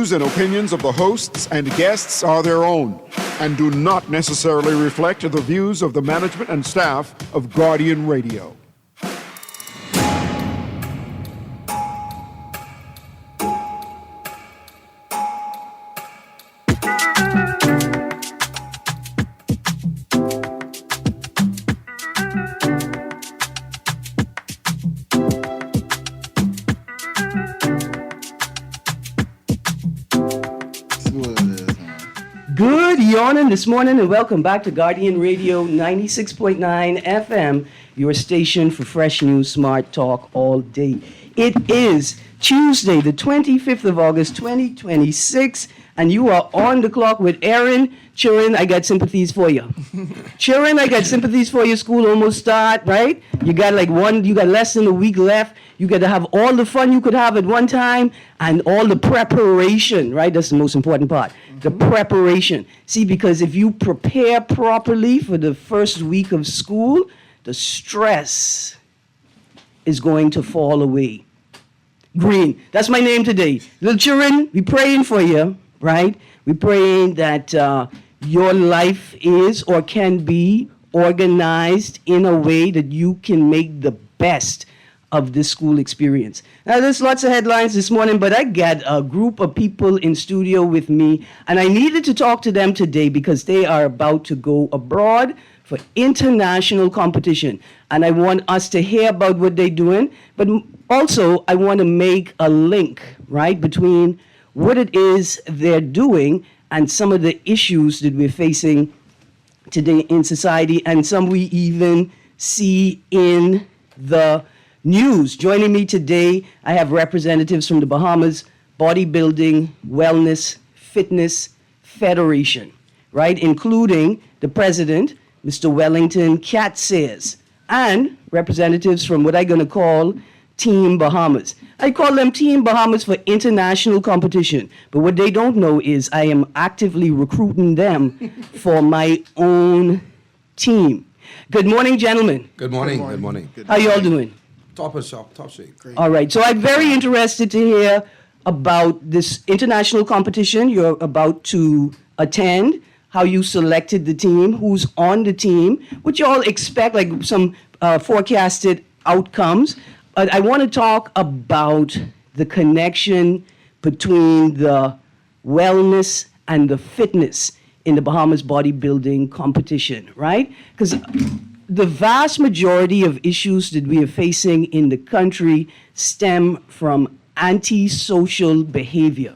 views and opinions of the hosts and guests are their own and do not necessarily reflect the views of the management and staff of Guardian Radio. Good morning this morning and welcome back to Guardian Radio 96.9 FM, your station for fresh news, smart talk all day. It is Tuesday, the 25th of August, 2026, and you are on the clock with Erin. Children, I got sympathies for you. Children, I got sympathies for you. School almost start, right? You got less than a week left. You got to have all the fun you could have at one time and all the preparation, right? That's the most important part. The preparation. See, because if you prepare properly for the first week of school, the stress is going to fall away. Greene, that's my name today. Little children, we praying for you, right? We're praying that your life is or can be organized in a way that you can make the best of this school experience. Now, there's lots of headlines this morning, but I got a group of people in studio with me, and I needed to talk to them today because they are about to go abroad for international competition. And I want us to hear about what they're doing, but also I want to make a link, right, between what it is they're doing and some of the issues that we're facing today in society, and some we even see in the news. Joining me today, I have representatives from the Bahamas Bodybuilding, Wellness, Fitness Federation, right, including the president, Mr. Wellington Catsayers, and representatives from what I'm going to call Team Bahamas. I call them Team Bahamas for international competition, but what they don't know is I am actively recruiting them for my own team. Good morning, gentlemen. Good morning. Good morning. How you all doing? Top of shop, top shape. Great. All right, so I'm very interested to hear about this international competition you're about to attend, how you selected the team, who's on the team, what you all expect, like some forecasted outcomes. I want to talk about the connection between the wellness and the fitness in the Bahamas bodybuilding competition, right? Because the vast majority of issues that we are facing in the country stem from antisocial behavior,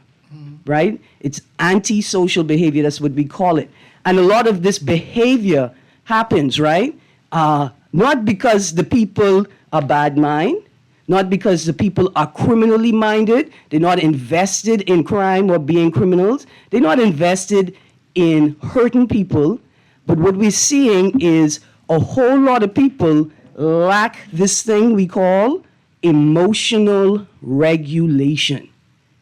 right? It's antisocial behavior, that's what we call it. And a lot of this behavior happens, right? Not because the people are bad mind, not because the people are criminally minded, they're not invested in crime or being criminals, they're not invested in hurting people, but what we're seeing is a whole lot of people lack this thing we call emotional regulation,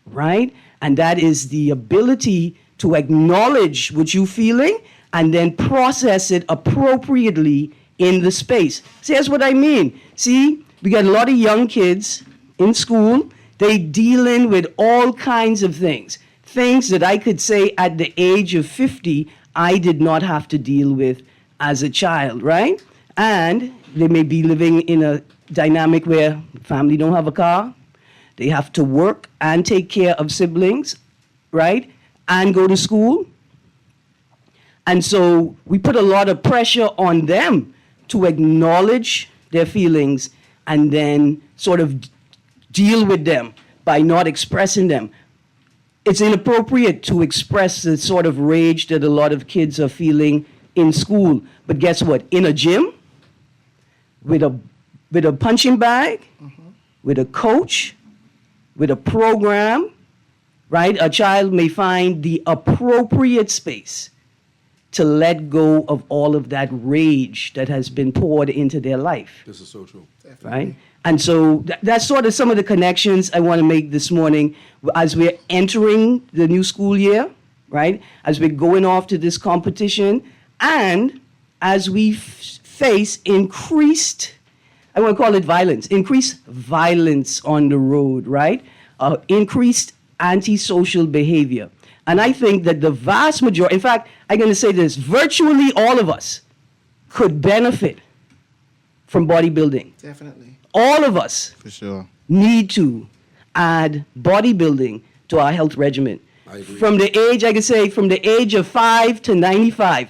right? And that is the ability to acknowledge what you're feeling and then process it appropriately in the space. See, that's what I mean. See, we got a lot of young kids in school. They dealing with all kinds of things that I could say at the age of 50, I did not have to deal with as a child, right? And they may be living in a dynamic where family don't have a car, they have to work and take care of siblings, right? And go to school. And so we put a lot of pressure on them to acknowledge their feelings and then sort of deal with them by not expressing them. It's inappropriate to express the sort of rage that a lot of kids are feeling in school. But guess what? In a gym, with a punching bag, with a coach, with a program, right? A child may find the appropriate space to let go of all of that rage that has been poured into their life. This is so true. Right? And so that's sort of some of the connections I want to make this morning as we're entering the new school year, right? As we're going off to this competition, and as we face increased, increased violence on the road, right? Increased antisocial behavior. And I think that the vast majority, in fact, I'm going to say this, virtually all of us could benefit from bodybuilding. Definitely. All of us For sure. need to add bodybuilding to our health regimen. I agree. From the age, I could say, from the age of 5 to 95.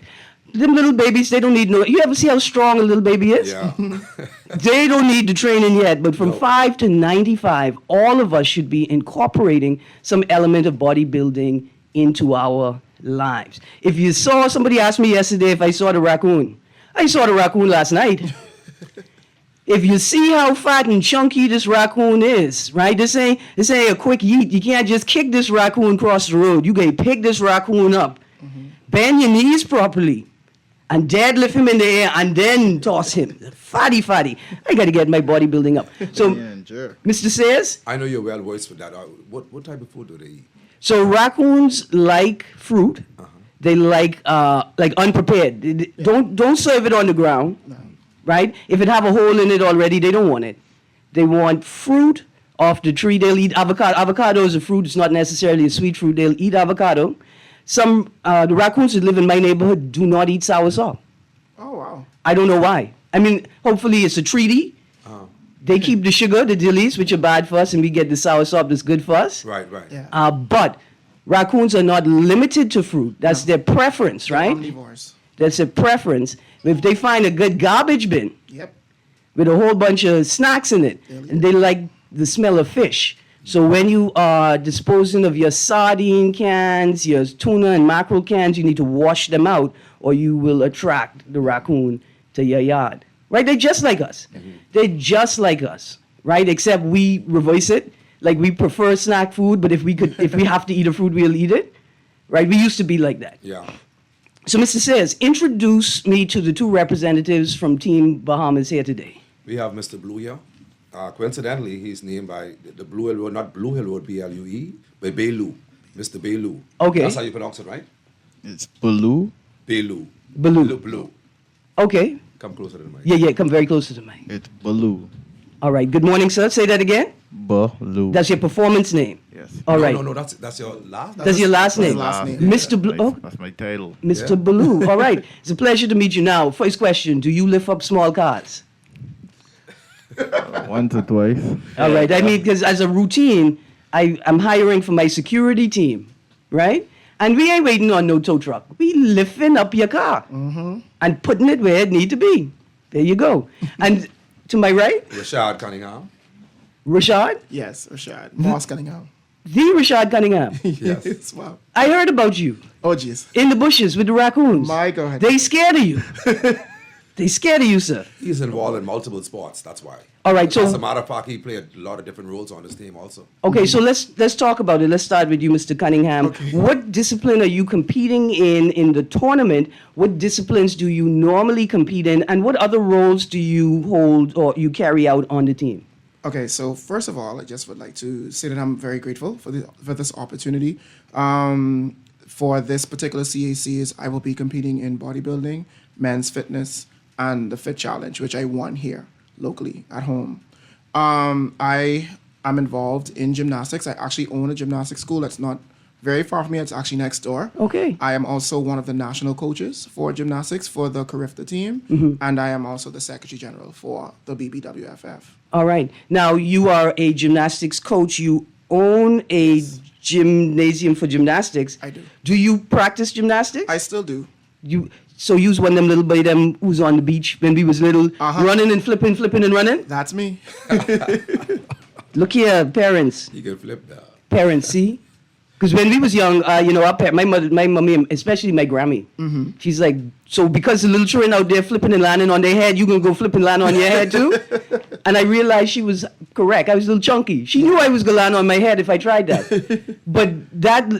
Them little babies, they don't need no, you ever see how strong a little baby is? Yeah. They don't need the training yet, but from No. 5 to 95, all of us should be incorporating some element of bodybuilding into our lives. If you saw, somebody asked me yesterday if I saw the raccoon. I saw the raccoon last night. If you see how fat and chunky this raccoon is, right? This ain't a quick yeet. You can't just kick this raccoon across the road. You gotta pick this raccoon up, bend your knees properly, and deadlift him in the air, and then toss him. Fatty. I gotta get my bodybuilding up. So, Yeah, and jerk. Mr. Sayers, I know you're well versed with that. What type of food do they eat? so raccoons like fruit. They like unprepared. Don't serve it on the ground, right? If it have a hole in it already, they don't want it. They want fruit off the tree. They'll eat avocado. Avocado is a fruit. It's not necessarily a sweet fruit. They'll eat avocado. The raccoons that live in my neighborhood do not eat soursop. Oh, wow. I don't know why. I mean, hopefully it's a treaty. They keep the sugar, the dillies, which are bad for us, and we get the soursop that's good for us. Right. Yeah. But raccoons are not limited to fruit. That's their preference, right? Omnivores. That's their preference. If they find a good garbage bin Yep. with a whole bunch of snacks in it, and they like the smell of fish. So when you are disposing of your sardine cans, your tuna and mackerel cans, you need to wash them out, or you will attract the raccoon to your yard. Right? They're just like us. They're just like us, right? Except we reverse it. Like we prefer snack food, but if we have to eat a fruit, we'll eat it. Right? We used to be like that. Yeah. So, Mr. Sayers, introduce me to the two representatives from Team Bahamas here today. We have Mr. Blue here. Coincidentally, he's named by the Blue Hill Road, not Blue Hill Road, BLUE, but Belu. Mr. Belu. Okay. That's how you pronounce it, right? It's Baloo. Belu. Baloo. Blue. Okay. Come closer to the mic. Yeah, come very close to the mic. It's Baloo. All right. Good morning, sir. Say that again. Baloo. That's your performance name. Yes. All no, right. No, that's your last. That's your last That's name. his last name. Mr. Blue. Oh, That's my title. Mr. Yeah. Baloo. All right. It's a pleasure to meet you now. First question. Do you lift up small cars? Once or twice. All right. I mean, because as a routine, I'm hiring for my security team, right? And we ain't waiting on no tow truck. We lifting up your car and putting it where it need to be. There you go. And to my right, Rashad Cunningham. Rashad, Yes, Rashad. Moss Cunningham. the Rashad Cunningham. Yes. Wow. I heard about you Oh, jeez. in the bushes with the raccoons. My God. They scared of you. They scared of you, sir. He's involved in multiple sports. That's why. All right, As a so matter of fact, he played a lot of different roles on his team also. okay, so let's talk about it. Let's start with you, Mr. Cunningham. What discipline are you competing in the tournament? What disciplines do you normally compete in, and what other roles do you hold or you carry out on the team? Okay, so first of all, I just would like to say that I'm very grateful for this opportunity. For this particular CACs, I will be competing in bodybuilding, men's fitness, and the Fit Challenge, which I won here locally at home. I am involved in gymnastics. I actually own a gymnastics school that's not very far from me. It's actually next door. Okay. I am also one of the national coaches for gymnastics for the Carifta team, and I am also the Secretary General for the BBWFF. All right. Now, you are a gymnastics coach. You own a gymnasium for gymnastics. I do. Do you practice gymnastics? I still do. So you was one of them little boy them who's on the beach when we was little, running and flipping and running? That's me. Look here, parents. He can flip that. Parents, see? Because when we was young, my mommy, especially my Grammy, she's like, so because the little children out there flipping and landing on their head, you gonna go flip and land on your head too? And I realized she was correct. I was a little chunky. She knew I was gonna land on my head if I tried that. But that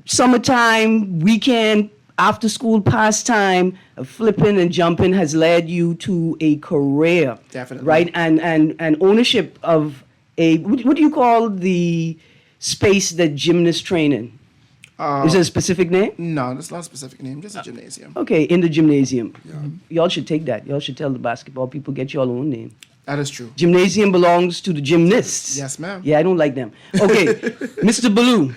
summertime, weekend, after school pastime of flipping and jumping has led you to a career. Definitely. Right? And ownership of what do you call the space that gymnasts train in? Is there a specific name? No, that's not a specific name, just a gymnasium. Okay, in the gymnasium. Yeah. Y'all should take that. Y'all should tell the basketball people, get your own name. That is true. Gymnasium belongs to the gymnasts. Yes, ma'am. Yeah, I don't like them. Okay, Mr. Baloo,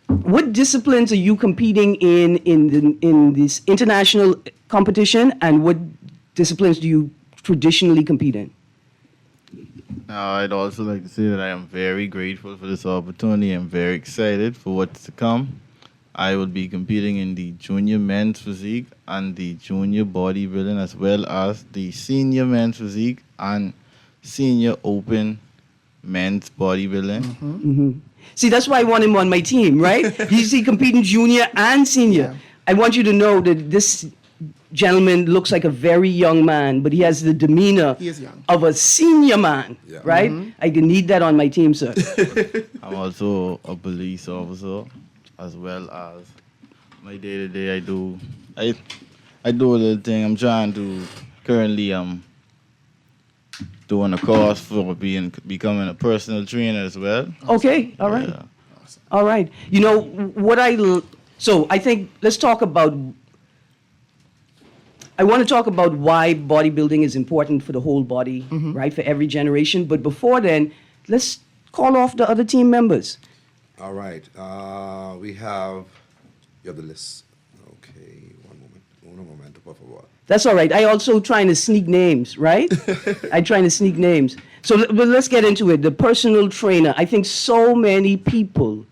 what disciplines are you competing in this international competition, and what disciplines do you traditionally compete in? Now, I'd also like to say that I am very grateful for this opportunity. I'm very excited for what's to come. I will be competing in the junior men's physique and the junior bodybuilding, as well as the senior men's physique and senior open men's bodybuilding. See, that's why I want him on my team, right? He's competing junior and senior. Yeah. I want you to know that this gentleman looks like a very young man, but he has the demeanor He is young. of a senior man, Yeah. right? I need that on my team, sir. I'm also a police officer, as well as my day-to-day. I do a little thing. I'm trying to currently doing a course for becoming a personal trainer as well. Okay, all right. Yeah. All right. You know, so I think let's talk about, I want to talk about why bodybuilding is important for the whole body, right, for every generation. But before then, let's call off the other team members. All right. You have the list. Okay, one moment. Un momento, por favor. That's all right. I also trying to sneak names, right? I trying to sneak names. So but let's get into it. The personal trainer. I think so many people,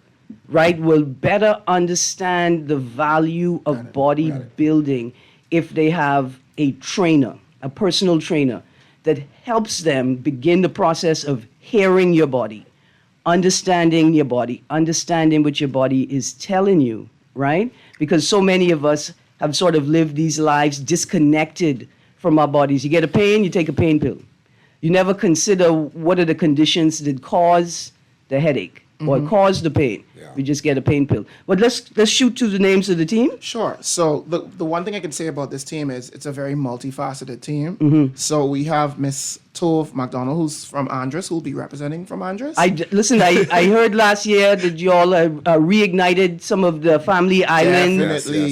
right, will better understand the value of bodybuilding if they have a trainer, a personal trainer, that helps them begin the process of hearing your body, understanding your body, understanding what your body is telling you, right? Because so many of us have sort of lived these lives disconnected from our bodies. You get a pain, you take a pain pill. You never consider what are the conditions that cause the headache or cause the pain. Yeah. We just get a pain pill. But let's shoot to the names of the team. Sure. So the one thing I can say about this team is it's a very multifaceted team. So we have Miss Tove McDonald, who's from Andres, who'll be representing from Andres. Listen, I heard last year that you all reignited some of the Family Island Definitely.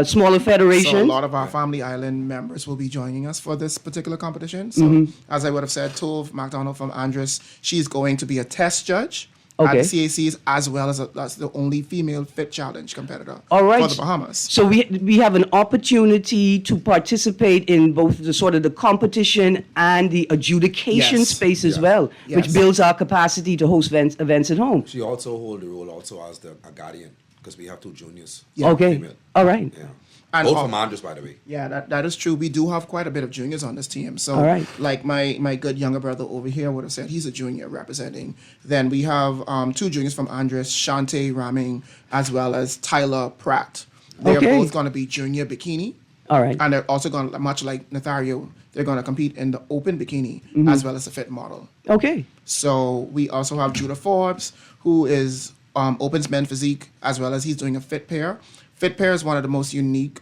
smaller So a federations. lot of our Family Island members will be joining us for this particular competition. So as I would have said, Tove McDonald from Andres, she's going to be a test judge at the CACs, as well as that's the only female fit challenge competitor All right. for the Bahamas. So we have an opportunity to participate in both the sort of the competition and the adjudication Yes. space as Yeah. well, Yes. which builds our capacity to host events at home. She also hold the role also as a guardian because we have two juniors. Okay. Female. All right. Yeah. And Both all- from Andres, by the way. Yeah, that is true. We do have quite a bit of juniors on this team. So, All right. like my good younger brother over here would have said, he's a junior representing. Then we have two juniors from Andres, Shante Raming, as well as Tyler Pratt. They're Okay. both going to be junior bikini. All right. And they're also going to, much like Nathario, they're going to compete in the open bikini as well as the fit model. Okay. So we also have Judah Forbes, who is opens men physique, as well as he's doing a fit pair. Fit pair is one of the most unique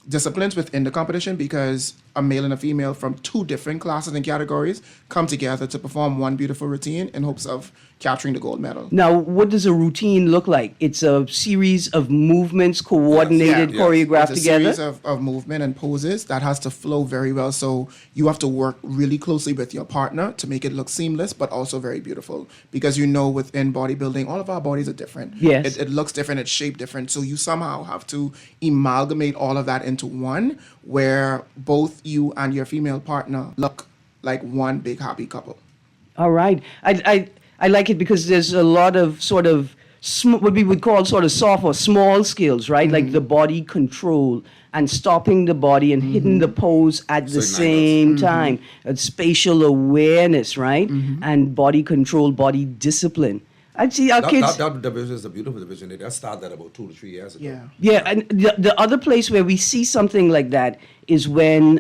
disciplines within the competition because a male and a female from two different classes and categories come together to perform one beautiful routine in hopes of capturing the gold medal. Now, what does a routine look like? It's a series of movements coordinated, Yes. choreographed It's a together. series of movement and poses that has to flow very well. So you have to work really closely with your partner to make it look seamless, but also very beautiful. Because you know, within bodybuilding, all of our bodies are different. Yes. It looks different, it's shaped different. So you somehow have to amalgamate all of that into one, where both you and your female partner look like one big happy couple. All right. I like it because there's a lot of sort of what we would call sort of soft or small skills, right? Like the body control and stopping the body and hitting the pose at the Certain same time. Spatial awareness, right? And body control, body discipline. I'd see our kids. That division is a beautiful division. That started about 2 to 3 years ago. Yeah. Yeah, and the other place where we see something like that is when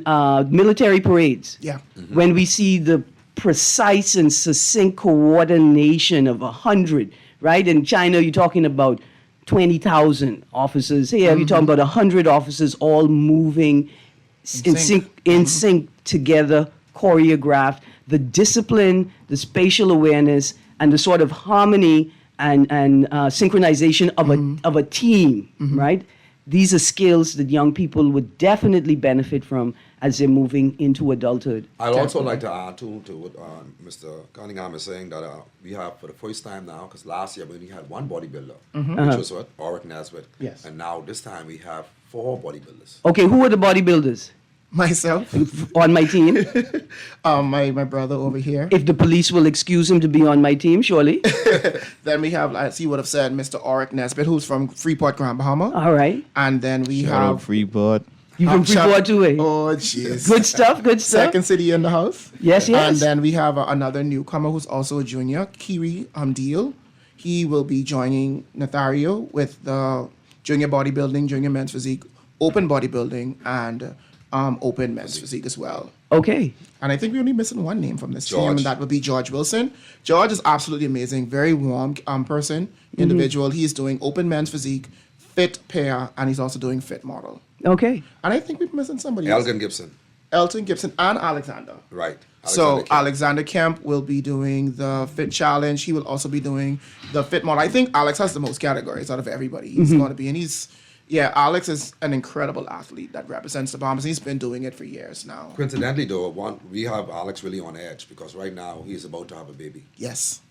military parades. Yeah. When we see the precise and succinct coordination of 100, right? In China, you're talking about 20,000 officers. Here, you're talking about 100 officers all moving in sync together, choreographed. The discipline, the spatial awareness, and the sort of harmony and synchronization of a team, right? these are skills that young people would definitely benefit from as they're moving into adulthood. I'd also like to add to what Mr. Cunningham is saying that we have for the first time now, because last year we only had one bodybuilder, which was what? Oric Nesbitt. Yes. And now this time we have 4 bodybuilders. Okay, who are the bodybuilders Myself, on my team? my brother over here. If the police will excuse him to be on my team, surely. Then we have, as he would have said, Mr. Oric Nesbitt, who's from Freeport, Grand Bahama. All right. And then we Shout out have Freeport. You from Freeport too, eh? Oh, jeez. Good stuff, good stuff. Second city in the house. Yes, yes. And then we have another newcomer who's also a junior, Kiri Deal. He will be joining Nathario with the junior bodybuilding, junior men's physique, open bodybuilding, and open men's physique as well. Okay. And I think we're only missing one name from this team, George. and that would be George Wilson. George is absolutely amazing, very warm person, individual. He's doing open men's physique, fit pair, and he's also doing fit model. Okay. And I think we're missing somebody else. Elton Gibson and Alexander. Right. So Alexander Kemp will be doing the fit challenge. He will also be doing the fit model. I think Alex has the most categories out of everybody. He's going to be, and Alex is an incredible athlete that represents the Bombers. He's been doing it for years now. Coincidentally, though, we have Alex really on edge because right now he's about to have a baby. Yes.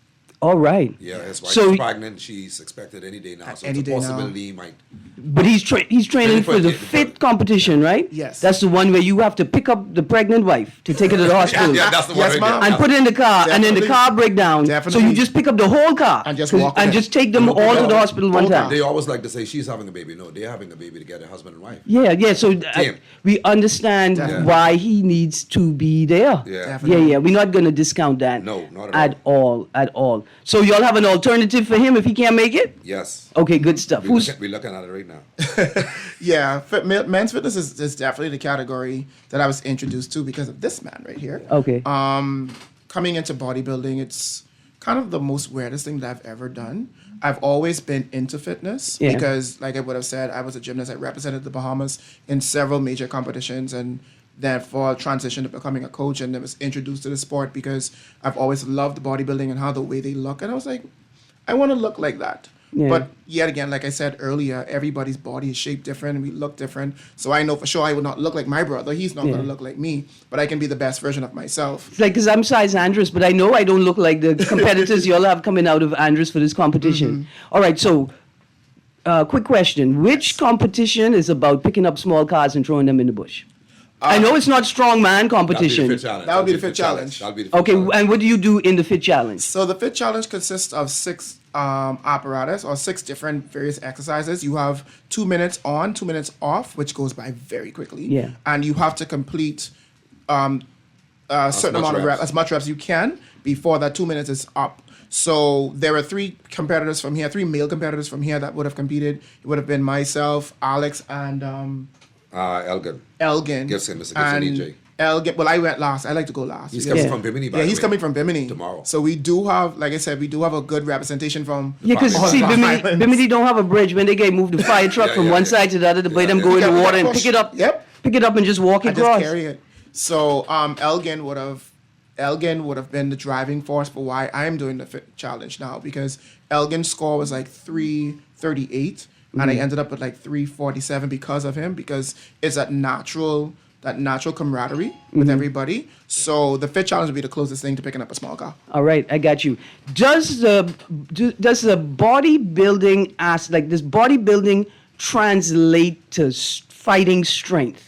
All right. Yeah, his wife So- is pregnant. She's expected any day now. So Any it's a day now. possibility he might. But he's training for the fit competition, right? Yes. That's the one where you have to pick up the pregnant wife to take her to the hospital. Yeah, that's the Yes, one. ma'am. And put it in the car, and then the Definitely. car break down. So Definitely. you just pick up the whole car And just walk with and it. just take them all to the hospital one Whole time. car. They always like to say she's having a baby. No, they're having a baby together, husband and wife. Yeah, yeah. So Team. we understand Definitely. why he needs to be there. Yeah. Definitely. Yeah. We're not going to discount that. No, not at all. At all. So y'all have an alternative for him if he can't make it? Yes. Okay, good stuff. We're looking at it right now. Yeah, men's fitness is definitely the category that I was introduced to because of this man right here. Okay. Coming into bodybuilding, it's kind of the most weirdest thing that I've ever done. I've always been into fitness Yeah. because, like I would have said, I was a gymnast. I represented the Bahamas in several major competitions, and therefore transitioned to becoming a coach, and then was introduced to the sport because I've always loved bodybuilding and how the way they look, and I was like, I want to look like that. Yeah. But yet again, like I said earlier, everybody's body is shaped different and we look different. So I know for sure I would not look like my brother. He's not going to look like me, but I can be the best version of myself. It's like, because I'm size Andres, but I know I don't look like the competitors y'all have coming out of Andres for this competition. All right, so quick question. Which competition is about picking up small cars and throwing them in the bush? I know it's not strongman competition. That would be the fit challenge. That'll be the fit Okay, challenge. and what do you do in the fit challenge? So the fit challenge consists of 6 apparatus or 6 different various exercises. You have 2 minutes on, 2 minutes off, which goes by very quickly. Yeah. And you have to complete a certain much amount of reps. as much reps you can before that 2 minutes is up. So there are 3 competitors from here, 3 male competitors from here that would have competed. It would have been myself, Alex, and Elgin. Elgin. Gibson, Mr. Gibson, And EJ. Elgin. Well, I went last. I like to go last. He's because- coming from Bimini, by Yeah, the he's way. coming from Bimini Tomorrow. So we do have, like I said, we do have a good representation from. Yeah, because all see, the Bimini, islands. Bimini don't have a bridge. When they get moved the fire truck Yeah, from yeah, one yeah. side to the other, to let them Yeah, go in yeah. the water Yeah, and pick it up. yep. Pick it up and just walk I across. just carry it. So Elgin would have been the driving force for why I'm doing the fit challenge now, because Elgin's score was like 338 and I ended up with like 347 because of him, because it's that natural camaraderie with everybody. So the fit challenge would be the closest thing to picking up a small car. All right, I got you. Does the bodybuilding does bodybuilding translate to fighting strength?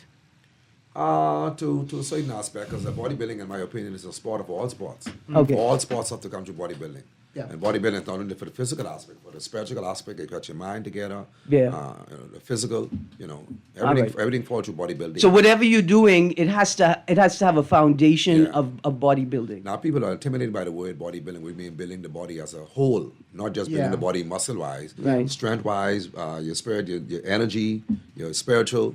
To a certain aspect, because bodybuilding, in my opinion, is a sport of all sports. Okay. All sports have to come to bodybuilding. Yeah. And bodybuilding is not only for the physical aspect, but the spiritual aspect. You got your mind together. Yeah. The physical. Everything. right. Everything falls through bodybuilding. So whatever you're doing, it has to have a foundation Yeah. of bodybuilding. Now, people are intimidated by the word bodybuilding. We mean building the body as a whole, not just building Yeah. the body muscle-wise, Right. strength-wise, your spirit, your energy, your spiritual,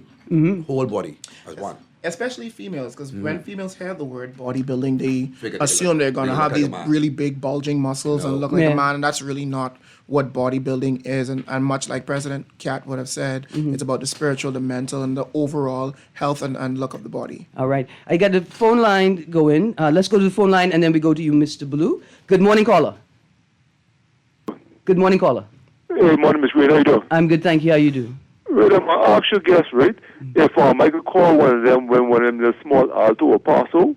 whole body as one. Especially females, because when females hear the word bodybuilding, they Figure assume they're going to they have look like these a man. really big bulging muscles and No. look like Yeah. a man, and that's really not what bodybuilding is. And much like President Cat would have said, it's about the spiritual, the mental, and the overall health and look of the body. All right, I got the phone line going. Let's go to the phone line and then we go to you, Mr. Blue. Good morning, caller. Good morning, caller. Good morning, Ms. Greene. How you doing? I'm good, thank you. How you do? Right, I ask your guest, right? If I could call one of them when one of them, the small Alto or Paso,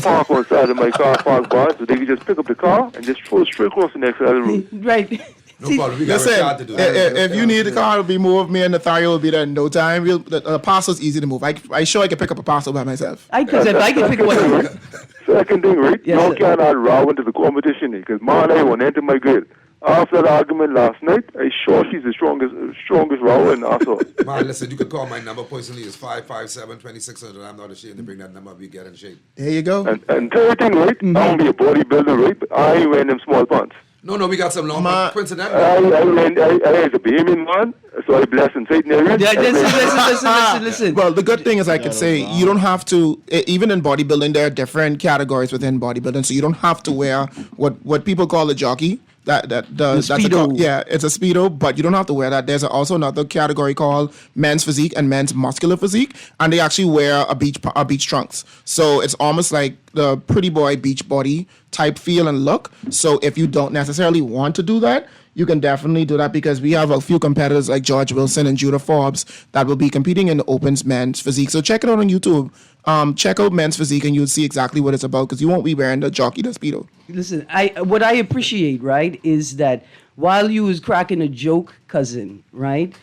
park on side of my car park bar, so they could just pick up the car and just throw it straight across the next side of the road. Right. No problem. We got Listen, Rashad to do that. if you need the car to be moved, me and Nathario will be there in no time. The parcel's easy to move. I sure I can pick up a parcel by myself. I could pick one. Second thing, right? Yes, Y'all sir. cannot row into the competition because man, I want to enter my grade. After that argument last night, I sure she's the strongest rower in also. Man, listen, you could call my number personally. It's 557-2600. I'm not ashamed to bring that number. We get in shape. There you go. And third thing, right? I want to be a bodybuilder, right? But I ain't wearing them small pants. No, we got some long Ma- coincidentally. I is a Bahamian man, so I bless and Satan Erin. Yeah, listen. Well, the good thing is I could say you don't have to, even in bodybuilding, there are different categories within bodybuilding, so you don't have to wear what people call a jockey. That's Speedo. it's a Speedo, but you don't have to wear that. There's also another category called men's physique and men's muscular physique, and they actually wear a beach trunks. So it's almost like the pretty boy beach body type feel and look. So if you don't necessarily want to do that, you can definitely do that because we have a few competitors like George Wilson and Judah Forbes that will be competing in the Open's men's physique. So check it out on YouTube. Check out men's physique and you'll see exactly what it's about because you won't be wearing the jockey, the Speedo. Listen, what I appreciate, right, is that while you was cracking a joke, cousin, right,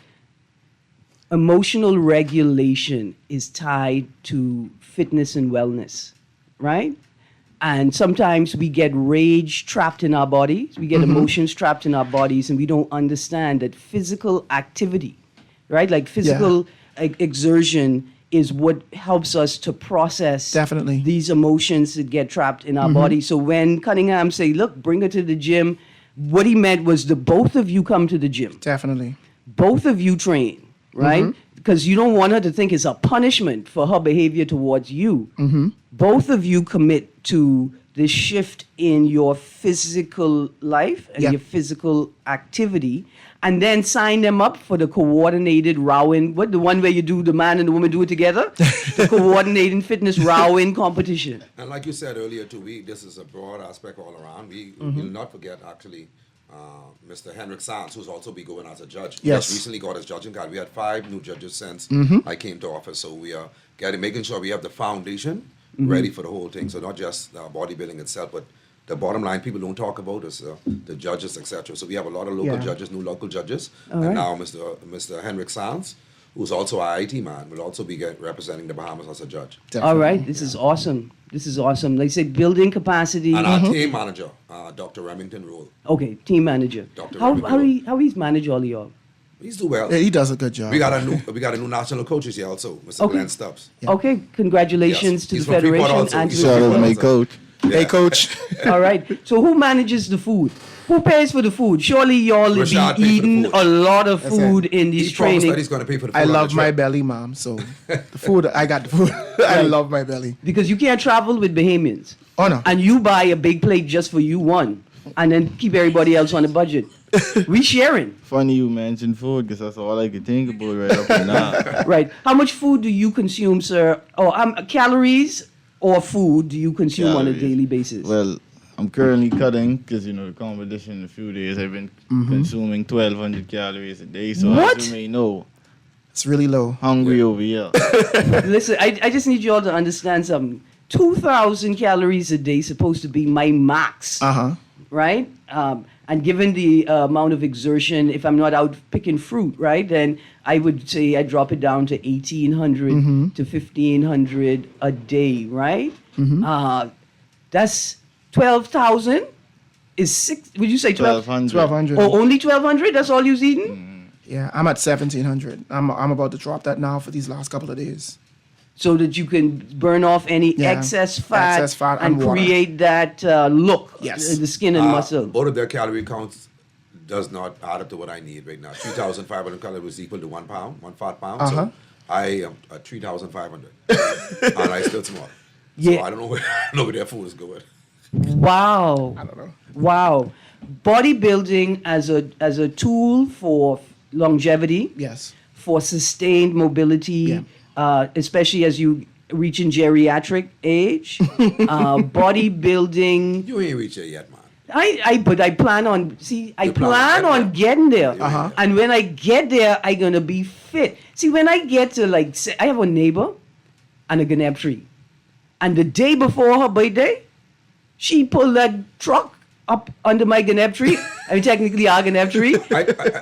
emotional regulation is tied to fitness and wellness, right? And sometimes we get rage trapped in our bodies, we get emotions trapped in our bodies, and we don't understand that physical activity, right, like physical exertion is what helps us to process Definitely. these emotions that get trapped in our body. So when Cunningham say, look, bring her to the gym, what he meant was the both of you come to the gym. Definitely. Both of you train, right? Because you don't want her to think it's a punishment for her behavior towards you. Both of you commit to the shift in your physical life and your physical activity, and then sign them up for the coordinated rowing, the one where you do the man and the woman do it together, the coordinating fitness rowing competition. And like you said earlier, too, this is a broad aspect all around. We will not forget, actually, Mr. Henrik Sands, who's also be going as a judge. Yes. Just recently got his judging card. We had 5 new judges since I came to office. So we are making sure we have the foundation ready for the whole thing. So not just bodybuilding itself, but the bottom line people don't talk about is the judges, etc. So we have a lot of local judges, new local judges. And now Mr. Henrik Sands, who's also our IT man, will also be representing the Bahamas as a judge. Definitely. All right, this is awesome. This is awesome. Like I say, building capacity. And our team manager, Dr. Remington Roll. Okay, team manager. Dr. How he's manage all of y'all? He's do well. Yeah, he does a good job. We got a new national coaches here also, Mr. Okay. Glenn Stubbs. Okay, congratulations Yes, to he's the from Freeport federation also. and to He's the Shout out to Freeport my also. coach. Hey, coach. All right. So who manages the food? Who pays for the food? Surely y'all will Rashad be pay for the eating food. a lot of That's food in He these promised that training he's going to pay for the food I on the love my trip. belly, mom. So the food, I got the food. I love my belly. because you can't travel with Bahamians. Oh, no. And you buy a big plate just for you one, and then keep everybody else on the budget. We sharing, Funny you mentioned food because that's all I could think about right up to now. right? How much food do you consume, sir? Or calories or food do you consume on a Calories. daily basis? Well, I'm currently cutting because, the competition in a few days, I've been consuming 1,200 calories a day. So What? as you may know, It's really low. hungry over here. Listen, I just need you all to understand something. 2,000 calories a day is supposed to be my max. Right? And given the amount of exertion, if I'm not out picking fruit, right, then I would say I drop it down to 1,800 to 1,500 a day, right? That's 12,000 is six. Would you say 12? 1,200. 1,200. Oh, only 1,200? That's all you've eaten? Yeah, I'm at 1,700. I'm about to drop that now for these last couple of days. So that you can burn off any Yeah, excess fat, excess fat and and water. create that look, Yes. the skin and muscle. Both of their calorie counts does not add up to what I need right now. 3,500 calories equal to 1 pound, 1 fat pound. So I am at 3,500. And I still small. So Yeah. I don't know where their food is going. Wow. I don't know. Wow. Bodybuilding as a tool for longevity, Yes. for sustained mobility, especially as you reach in geriatric age. Bodybuilding. You ain't reached there yet, man. But I plan on, I You plan on getting there. Uh-huh. And when I get there, I'm going to be fit. See, when I get to, like, say, I have a neighbor and a ganab tree. And the day before her birthday, she pulled that truck up under my ganab tree. I mean, technically our ganab tree.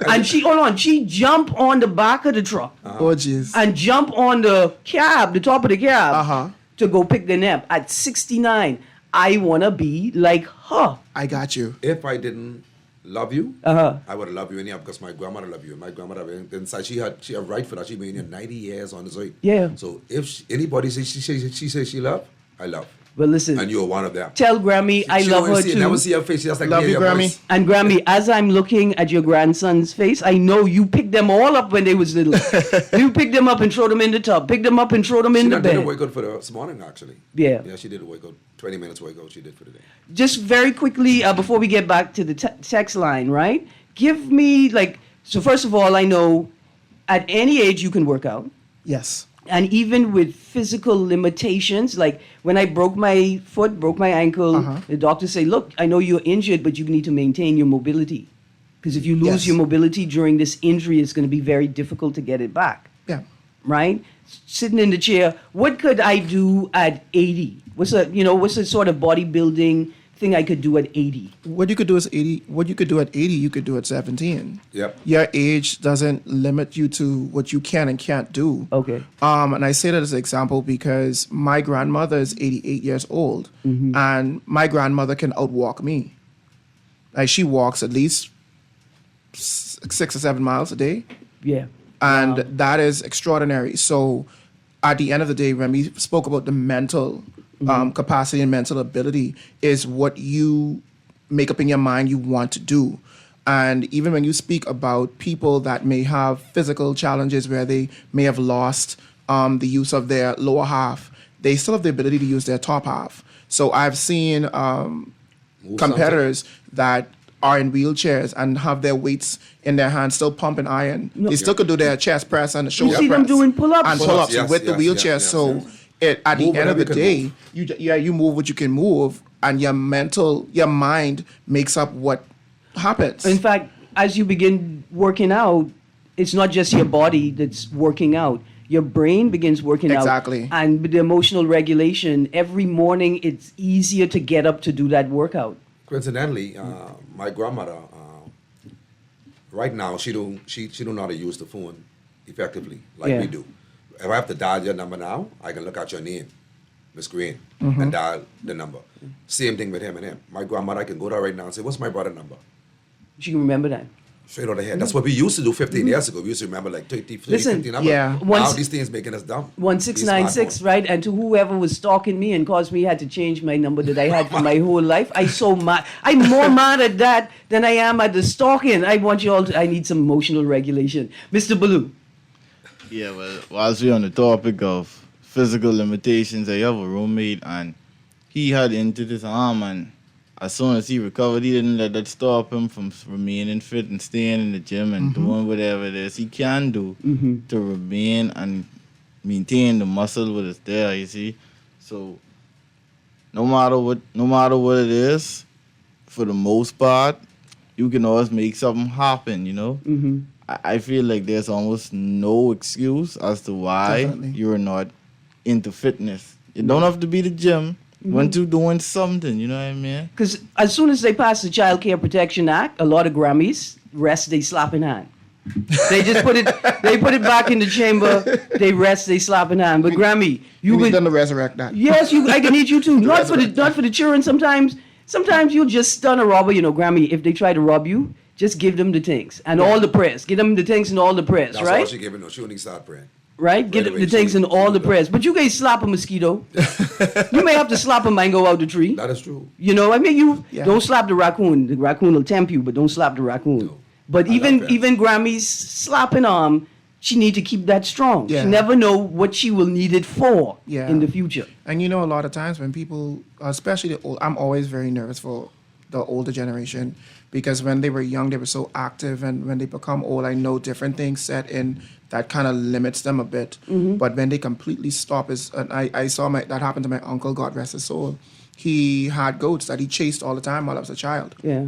And she jumped on the back of the truck. Oh, jeez. And jump on the cab, the top of the cab, Uh-huh. to go pick the nap. At 69, I want to be like her. I got you. If I didn't love you, Uh-huh. I would have loved you anyhow because my grandmother loved you. And my grandmother, inside, she had right for that. She been here 90 years on this earth. Yeah. So if anybody says she says she love, I love. Well, listen. And you're one of them. Tell Grammy I She love don't her see, too. never see her face. She just like Love hear you, your Grammy. voice. And Grammy, as I'm looking at your grandson's face, I know you picked them all up when they was little. You picked them up and throw them in the tub. Pick them up and throw them in She the done did a bed. workout for this morning, actually. Yeah. Yeah, she did a workout. 20 minutes workout she did for the day. Just very quickly, before we get back to the text line, right? Give me, so first of all, I know at any age you can work out. Yes. And even with physical limitations, like when I broke my foot, broke my ankle, Uh-huh. the doctor say, look, I know you're injured, but you need to maintain your mobility. Because if you lose Yes. your mobility during this injury, it's going to be very difficult to get it back, Yeah. right? Sitting in the chair, what could I do at 80? What's a sort of bodybuilding thing I could do at 80? What you could do is 80. What you could do at 80, you could do at 17. Yep. Your age doesn't limit you to what you can and can't do. Okay. And I say that as an example because my grandmother is 88 years old, and my grandmother can outwalk me. Like she walks at least 6 or 7 miles a day, Yeah. and Wow. that is extraordinary. So, at the end of the day, when we spoke about the mental capacity and mental ability, is what you make up in your mind you want to do. And even when you speak about people that may have physical challenges where they may have lost the use of their lower half, they still have the ability to use their top half. So I've seen Move competitors that are in wheelchairs and have their weights in their hands, still pumping iron. They still could do their chest press and the shoulder see press. them doing pull-ups. And Pull-ups, pull-ups yes, with the yes, wheelchair. yes, So yes. at the Move end of the whatever day, you can you move what you can move, and your mind makes up what happens. In fact, as you begin working out, it's not just your body that's working out. Your brain begins working Exactly. out. And with the emotional regulation, every morning it's easier to get up to do that workout. Coincidentally, my grandmother, right now, she don't know how to use the phone effectively like Yeah. we do. If I have to dial your number now, I can look at your name, Miss Greene, and dial the number. Same thing with him and him. My grandmother can go there right now and say, "What's my brother number?" You can remember that. Straight out of head. That's what we used to do 15 years ago. We used to remember like 30, 50, Listen, 50 numbers. yeah. Now Once- these things making us dumb. 1696, These smartphones. right? And to whoever was stalking me and caused me had to change my number that I had for my whole life. I'm more mad at that than I am at the stalking. I need some emotional regulation. Mr. Baloo. Yeah, well, whilst we're on the topic of physical limitations, I have a roommate and he had injured his arm, and as soon as he recovered, he didn't let that stop him from remaining fit and staying in the gym and doing whatever it is he can do to remain and maintain the muscle what is there, you see. So no matter what it is, for the most part, you can always make something happen, you know? I feel like there's almost no excuse as to why Definitely. you're not into fitness. You don't have to be the gym when you're doing something, you know what I mean? Because as soon as they pass the Child Care Protection Act, a lot of Grammys rest they slapping hand. They just put it back in the chamber, they rest they slapping hand. But Grammy, you need would them to resurrect that. yes, I can need you too. Not for the children. Sometimes you'll just stun a robber. You know, Grammy, if they try to rob you, just give them the things and all the press. Give them the things and all the press, That's all right? she giving. No, she only start praying. Right? Get away, the things and she- all she the do press. But you guys slap a mosquito. You may have to slap him and go out the tree. That is true. You know, I mean, you Yeah. don't slap the raccoon. The raccoon will tempt you, but don't slap the raccoon. No. But I love that. even Grammy's slapping arm, she need to keep that strong. Yeah. She never know what she will need it for Yeah. in the future. And you know, a lot of times when people, especially the old, I'm always very nervous for the older generation because when they were young, they were so active, and when they become old, I know different things set in that kind of limits them a bit. But when they completely stop, and I saw that happen to my uncle, God rest his soul. he had goats that he chased all the time while I was a child. Yeah.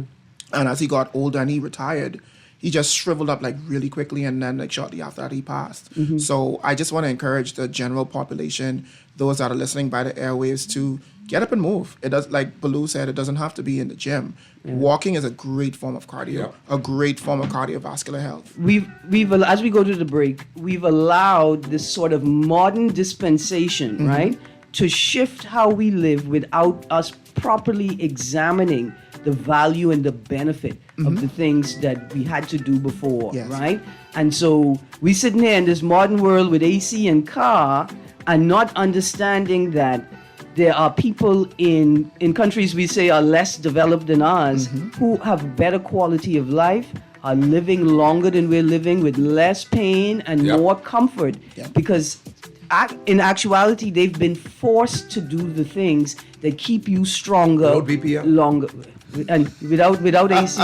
And as he got older and he retired, he just shriveled up like really quickly, and then like shortly after that he passed. So I just want to encourage the general population, those that are listening by the airwaves, to get up and move. It does, like Baloo said, it doesn't have to be in the gym. Walking is a great form of cardio, a great form of cardiovascular health. We've as we go to the break, we've allowed this sort of modern dispensation, right, to shift how we live without us properly examining the value and the benefit of the things that we had to do before, Yes. right? And so we sitting here in this modern world with AC and car and not understanding that there are people in countries we say are less developed than ours who have better quality of life, are living longer than we're living with less pain and more comfort because in actuality they've been forced to do the things that keep you stronger Without BPL? longer and without AC,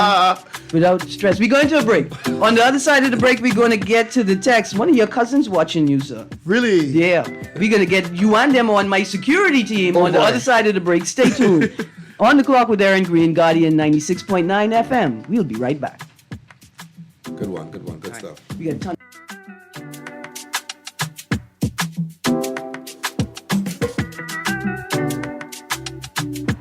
without stress. We're going to a break. On the other side of the break, we're going to get to the text. One of your cousins watching you, sir. Really? Yeah. We're going to get you and them on my security team on the other side of the break. Stay tuned. On the Clock with Erin, Greene, Guardian 96.9 FM. We'll be right back. Good one. Good stuff. We got a ton.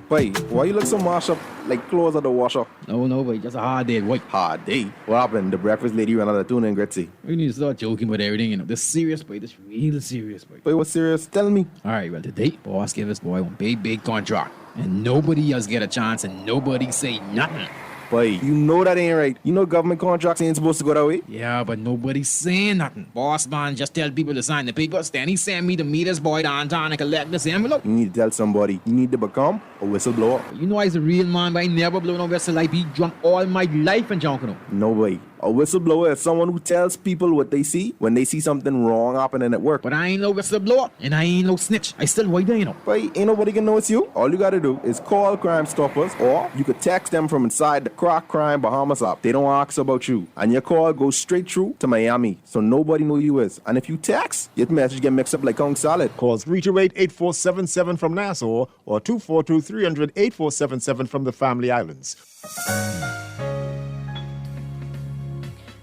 Boy, why you look so mashed up like clothes at the washer? No, boy, just a hard day, boy. Hard day. What happened? The breakfast lady ran out of tuna and Gretzy. We need to start joking about everything, you know. This serious, boy. This real serious, boy. Boy, what's serious? Tell me. All right, well, today, boss gave us, boy, one big contract. And nobody else get a chance and nobody say nothing. Boy, you know that ain't right. You know government contracts ain't supposed to go that way. Yeah, but nobody saying nothing. Boss man just tell people to sign the papers. Then he send me to meet this boy downtown and collect this envelope. You need to tell somebody. You need to become a whistleblower. You know I's a real man, but I never blow no whistle. I be drunk all my life and junk, you know. No way. A whistleblower is someone who tells people what they see when they see something wrong happening at work. But I ain't no whistleblower and I ain't no snitch. I still white there, you know. Boy, ain't nobody can know it's you. All you gotta do is call Crime Stoppers, or you could text them from inside the Crack Crime Bahamas app. They don't ask about you. And your call goes straight through to Miami, so nobody know you is. And if you text, your message get mixed up like Kong Salad. Call 328-8477 from Nassau or 242-300-8477 from the Family Islands.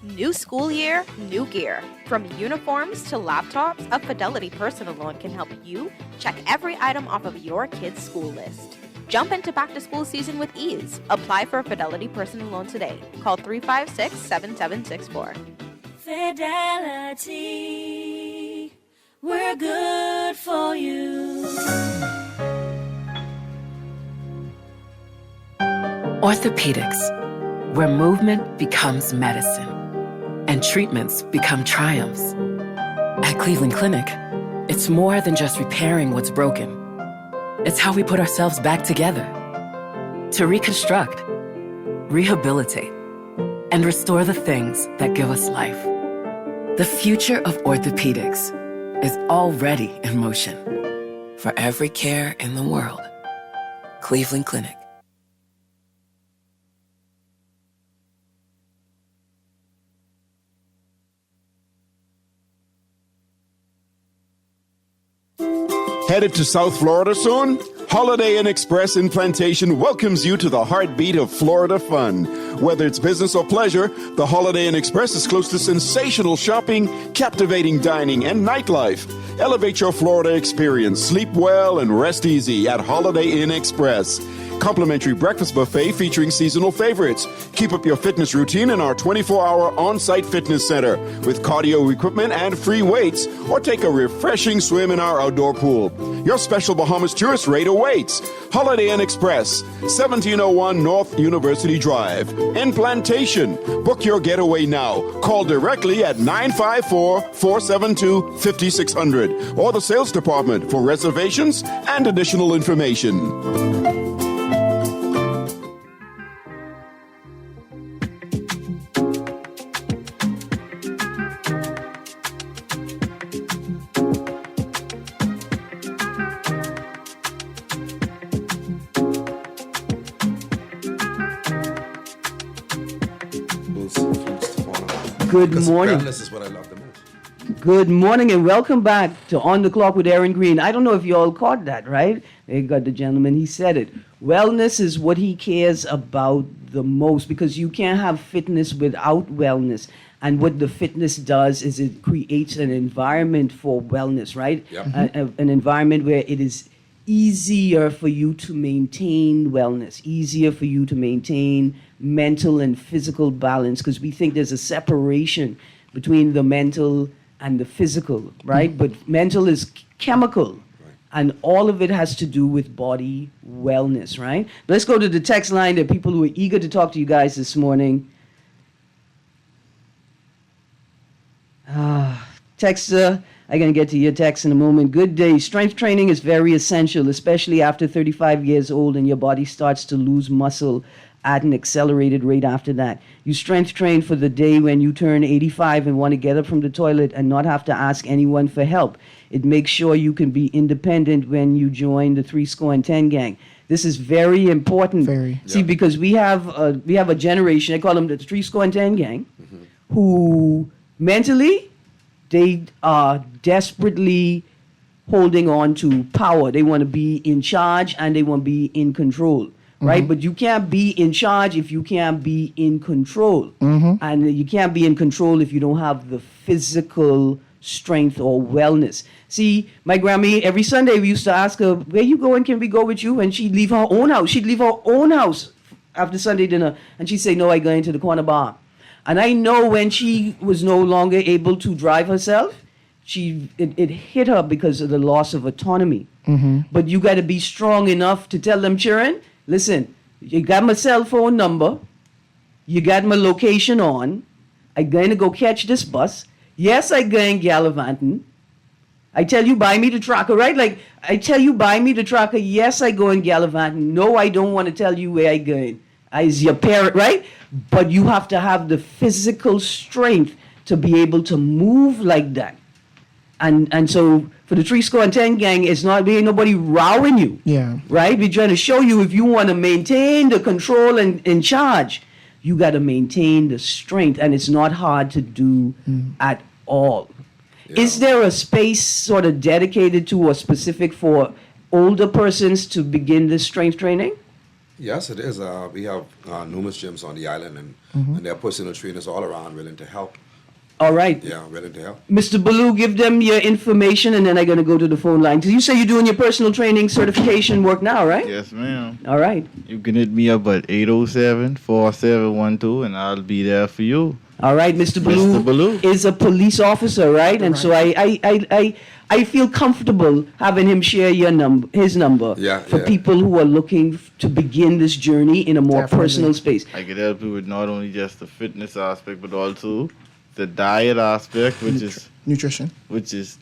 New school year, new gear. From uniforms to laptops, a Fidelity personal loan can help you check every item off of your kid's school list. Jump into back to school season with ease. Apply for a Fidelity personal loan today. Call 356-7764. Fidelity, we're good for you. Orthopedics, where movement becomes medicine and treatments become triumphs. At Cleveland Clinic, it's more than just repairing what's broken. It's how we put ourselves back together to reconstruct, rehabilitate, and restore the things that give us life. The future of orthopedics is already in motion. For every care in the world, Cleveland Clinic. Headed to South Florida soon? Holiday Inn Express in Plantation welcomes you to the heartbeat of Florida fun. Whether it's business or pleasure, the Holiday Inn Express is close to sensational shopping, captivating dining, and nightlife. Elevate your Florida experience. Sleep well and rest easy at Holiday Inn Express. Complimentary breakfast buffet featuring seasonal favorites. Keep up your fitness routine in our 24-hour on-site fitness center with cardio equipment and free weights, or take a refreshing swim in our outdoor pool. Your special Bahamas tourist rate awaits. Holiday Inn Express, 1701 North University Drive, in Plantation. Book your getaway now. Call directly at 954-472-5600 or the sales department for reservations and additional information. Those fruits to fall on. Good Because morning. wellness is what I love the most. Good morning and welcome back to On the Clock with Erin Greene. I don't know if you all caught that, right? They got the gentleman, he said it. Wellness is what he cares about the most because you can't have fitness without wellness. And what the fitness does is it creates an environment for wellness, right? Yep. An environment where it is easier for you to maintain wellness, easier for you to maintain mental and physical balance because we think there's a separation between the mental and the physical, right? But mental is chemical. And all of it has to do with body wellness, right? Let's go to the text line. There are people who are eager to talk to you guys this morning. Texter, I'm going to get to your text in a moment. Good day. Strength training is very essential, especially after 35 years old and your body starts to lose muscle at an accelerated rate after that. You strength train for the day when you turn 85 and want to get up from the toilet and not have to ask anyone for help. It makes sure you can be independent when you join the 3-Score-and-10 gang. This is very important. Very. See, because we have a generation, I call them the 3-Score-and-10 gang, who mentally, they are desperately holding on to power. They want to be in charge and they want to be in control, right? But you can't be in charge if you can't be in control. And you can't be in control if you don't have the physical strength or wellness. See, my Grammy, every Sunday we used to ask her, where you going? Can we go with you? And she'd leave her own house. She'd leave her own house after Sunday dinner. And she'd say, no, I go into the corner bar. And I know when she was no longer able to drive herself, it hit her because of the loss of autonomy. But you got to be strong enough to tell them, children, listen, you got my cell phone number. You got my location on. I'm going to go catch this bus. Yes, I going gallivanting. I tell you, buy me the tracker, right? Like, I tell you, buy me the tracker. Yes, I go in gallivanting. No, I don't want to tell you where I going. As your parent, right? But you have to have the physical strength to be able to move like that. And so for the 3-Score-and-10 gang, it's not, there ain't nobody rowing you. Yeah. Right? We're trying to show you if you want to maintain the control and in charge, you got to maintain the strength. And it's not hard to do at all. Yeah. Is there a space sort of dedicated to or specific for older persons to begin this strength training? Yes, it is. We have numerous gyms on the island, and there are personal trainers all around willing to help. All right. Yeah, willing to help. Mr. Ballou, give them your information, and then I'm going to go to the phone line. You say you're doing your personal training certification work now, right? Yes, ma'am. All right. You can hit me up at 807-4712, and I'll be there for you. All right, Mr. Ballou is a police officer, right? And so I feel comfortable having him share his number for people who are looking to begin this journey in a more personal space. I could help you with not only just the fitness aspect, but also the diet aspect, which is nutrition. Which is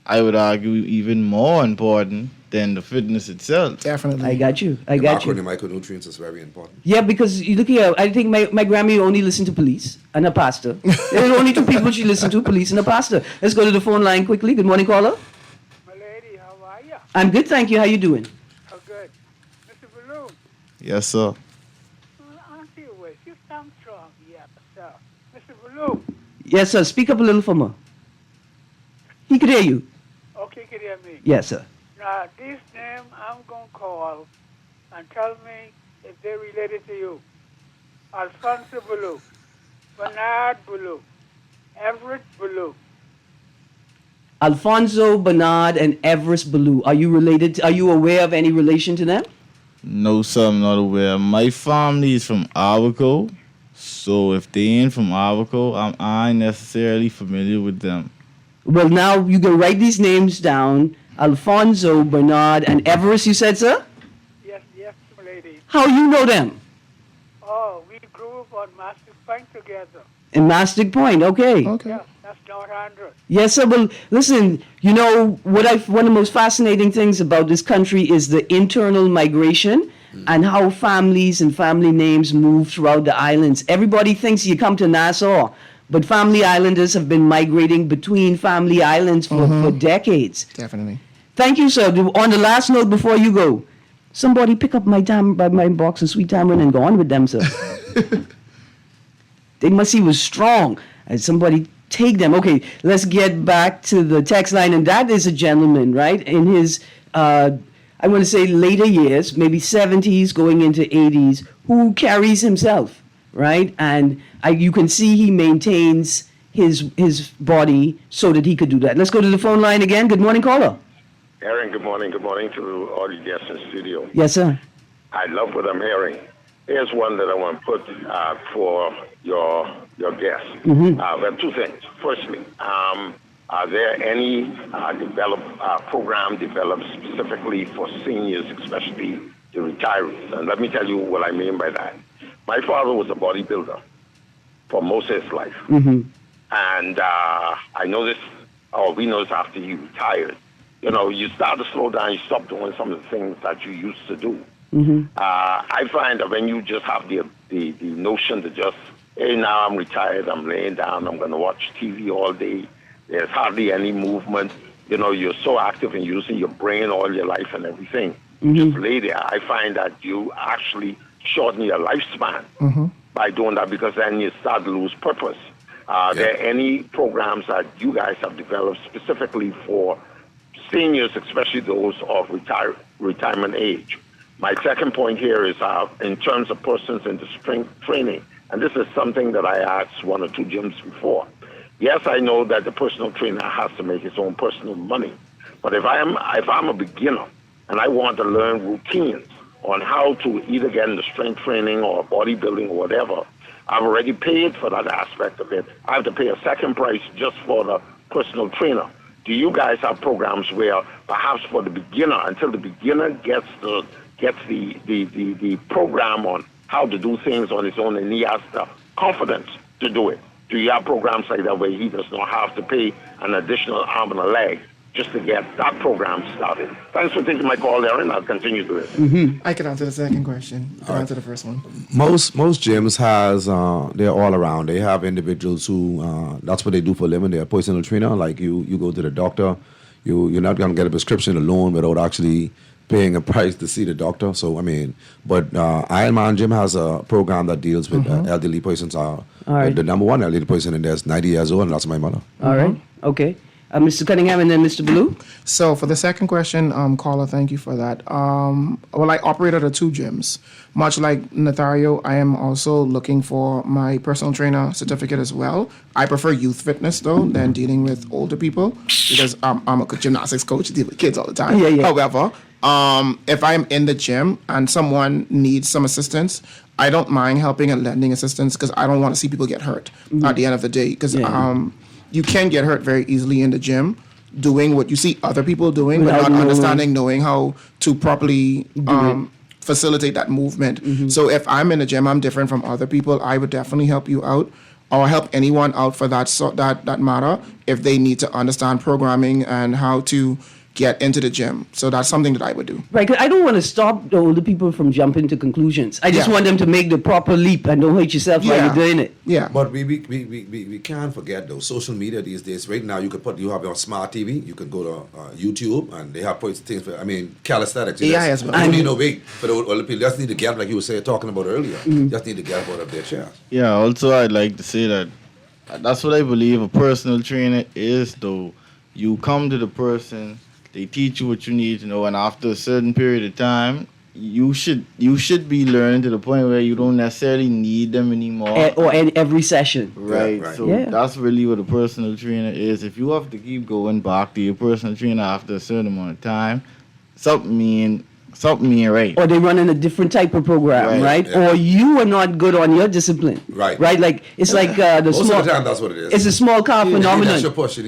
I would argue even more important than the fitness itself. Definitely. I got you. The micronutrients is very important. Yeah, because you look here, I think my Grammy only listened to police and a pastor. There's only two people she listened to, police and a pastor. Let's go to the phone line quickly. Good morning, caller. My lady, how are you? I'm good, thank you. How you doing? Oh, good. Mr. Balloon. Yes, sir. Auntie, wait. You sound strong. Yeah, sir. Mr. Balloon. Yes, sir. Speak up a little for me. He could hear you. Okay, can you hear me? Yes, sir. Now, this name I'm going to call and tell me if they're related to you. Alfonso Balloon, Bernard Balloon, Everett Balloon. Alfonso, Bernard, and Everest Ballou. Are you related? Are you aware of any relation to them? No, sir, I'm not aware. My family is from Abaco, so if they ain't from Abaco, I ain't necessarily familiar with them. Well, now you can write these names down. Alfonso, Bernard, and Everest, you said, sir? Yes, my lady. How you know them? Oh, we grew up on Mastic Point together. In Mastic Point, okay. Yeah, that's North Andrew. Yes, sir. Well, listen, you know, one of the most fascinating things about this country is the internal migration and how families and family names move throughout the islands. Everybody thinks you come to Nassau, but family islanders have been migrating between family islands for decades. Definitely. Thank you, sir. On the last note before you go, somebody pick up my box of sweet tamarind and go on with them, sir. They must see was strong. Somebody take them. Okay, let's get back to the text line, and that is a gentleman, right? In his, I want to say later years, maybe 70s going into 80s, who carries himself, right? And you can see he maintains his body so that he could do that. Let's go to the phone line again. Good morning, caller. Erin, good morning. Good morning to all the guests in the studio. Yes, sir. I love what I'm hearing. Here's one that I want to put for your guests. Well, two things. Firstly, are there any program developed specifically for seniors, especially the retirees? And let me tell you what I mean by that. My father was a bodybuilder for most of his life. And I noticed, or we noticed after he retired, you start to slow down, you stop doing some of the things that you used to do. I find that when you just have the notion to just, hey, now I'm retired, I'm laying down, I'm going to watch TV all day, there's hardly any movement, you're so active in using your brain all your life and everything. Just lay there. I find that you actually shorten your lifespan by doing that, because then you start to lose purpose. Are there any programs that you guys have developed specifically for seniors, especially those of retirement age? My second point here is in terms of persons into strength training, and this is something that I asked one or two gyms before. Yes, I know that the personal trainer has to make his own personal money, but if I'm a beginner and I want to learn routines on how to either get into strength training or bodybuilding or whatever, I've already paid for that aspect of it. I have to pay a second price just for the personal trainer. Do you guys have programs where perhaps for the beginner, until the beginner gets the program on how to do things on his own and he has the confidence to do it? Do you have programs like that where he does not have to pay an additional arm and a leg just to get that program started? Thanks for taking my call, Erin. I'll continue to it. I can answer the second question. You can answer the first one. Most gyms has they're all around. They have individuals who that's what they do for a living. They're a personal trainer. Like you go to the doctor, you're not gonna get a prescription alone without actually paying a price to see the doctor. So but Iron Man Gym has a program that deals with elderly persons. The number one elderly person in there is 90 years old, and that's my mother. All right. Okay. Mr. Cunningham and then Mr. Blue. So for the second question, caller, thank you for that. Well, I operate at 2 gyms. Much like Nathario, I am also looking for my personal trainer certificate as well. I prefer youth fitness, though, than dealing with older people, because I'm a gymnastics coach, deal with kids all the time. However, if I'm in the gym and someone needs some assistance, I don't mind helping and lending assistance, because I don't want to see people get hurt at the end of the day. Because you can get hurt very easily in the gym doing what you see other people doing, but not knowing how to properly facilitate that movement. So if I'm in the gym, I'm different from other people. I would definitely help you out, or help anyone out for that matter, if they need to understand programming and how to get into the gym. So that's something that I would do. Right, 'cause I don't want to stop the older people from jumping to conclusions. I just want them to make the proper leap and don't hurt yourself while you're doing it. Yeah. But we can't forget though, social media these days. Right now, you have your smart TV. You can go to YouTube, and they have things for calisthenics. As well. You don't need no weight for the older people. Just need to get up, like you were talking about earlier. Just need to get up out of their chair. Yeah. Also, I'd like to say that that's what I believe a personal trainer is. Though you come to the person, they teach you what you need to know, and after a certain period of time, you should be learning to the point where you don't necessarily need them anymore. Or in every session. Right. So that's really what a personal trainer is. If you have to keep going back to your personal trainer after a certain amount of time, something ain't right. Or they run in a different type of program, right? Yeah. Or you are not good on your discipline. Right. Like it's like the Most small. of the time, that's what it is. It's a small car phenomenon. You need an extra push.